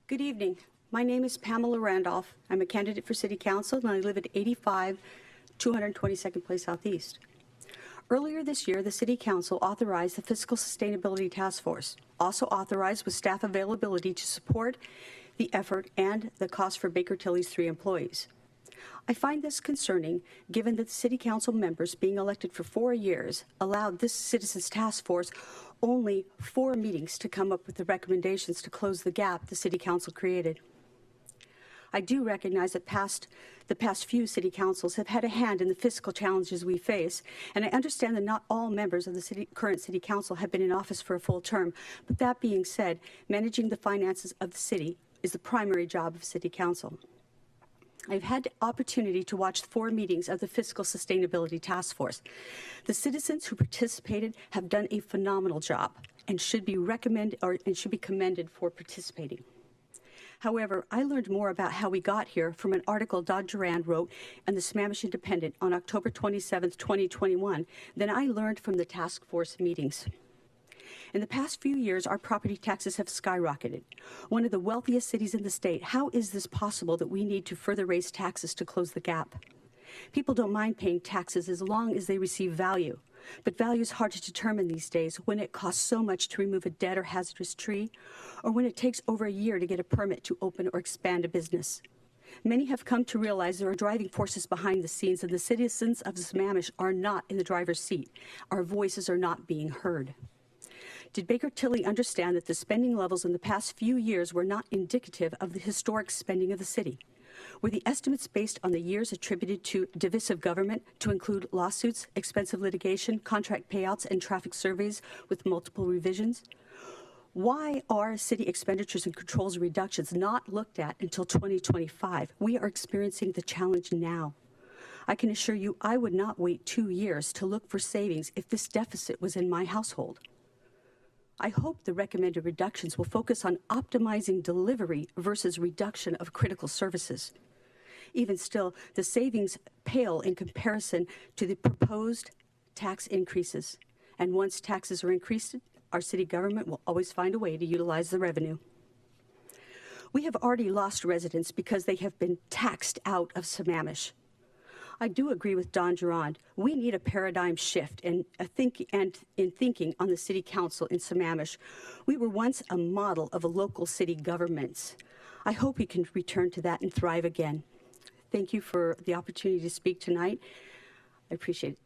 Good evening. My name is Pamela Randolph. I'm a candidate for City Council, and I live at 85 222nd Place Southeast. Earlier this year, the City Council authorized the Fiscal Sustainability Task Force, also authorized with staff availability to support the effort and the cost for Baker Tilly's 3 employees. I find this concerning, given that the City Council members being elected for 4 years allowed this Citizens Task Force only 4 meetings to come up with the recommendations to close the gap the City Council created. I do recognize that the past few City Councils have had a hand in the fiscal challenges we face, and I understand that not all members of the current City Council have been in office for a full term. But that being said, managing the finances of the city is the primary job of City Council. I've had the opportunity to watch 4 meetings of the Fiscal Sustainability Task Force. The citizens who participated have done a phenomenal job and should be commended for participating. However, I learned more about how we got here from an article Don Durand wrote in the Sammamish Independent on October 27, 2021, than I learned from the task force meetings. In the past few years, our property taxes have skyrocketed. One of the wealthiest cities in the state, how is this possible that we need to further raise taxes to close the gap? People don't mind paying taxes as long as they receive value. But value is hard to determine these days when it costs so much to remove a dead or hazardous tree, or when it takes over a year to get a permit to open or expand a business. Many have come to realize there are driving forces behind the scenes, and the citizens of Sammamish are not in the driver's seat. Our voices are not being heard. Did Baker Tilly understand that the spending levels in the past few years were not indicative of the historic spending of the city? Were the estimates based on the years attributed to divisive government to include lawsuits, expensive litigation, contract payouts, and traffic surveys with multiple revisions? Why are city expenditures and controls reductions not looked at until 2025? We are experiencing the challenge now. I can assure you I would not wait 2 years to look for savings if this deficit was in my household. I hope the recommended reductions will focus on optimizing delivery versus reduction of critical services. Even still, the savings pale in comparison to the proposed tax increases. And once taxes are increased, our city government will always find a way to utilize the revenue. We have already lost residents because they have been taxed out of Sammamish. I do agree with Don Durand. We need a paradigm shift in thinking on the City Council in Sammamish. We were once a model of a local city governments. I hope we can return to that and thrive again. Thank you for the opportunity to speak tonight. I appreciate it.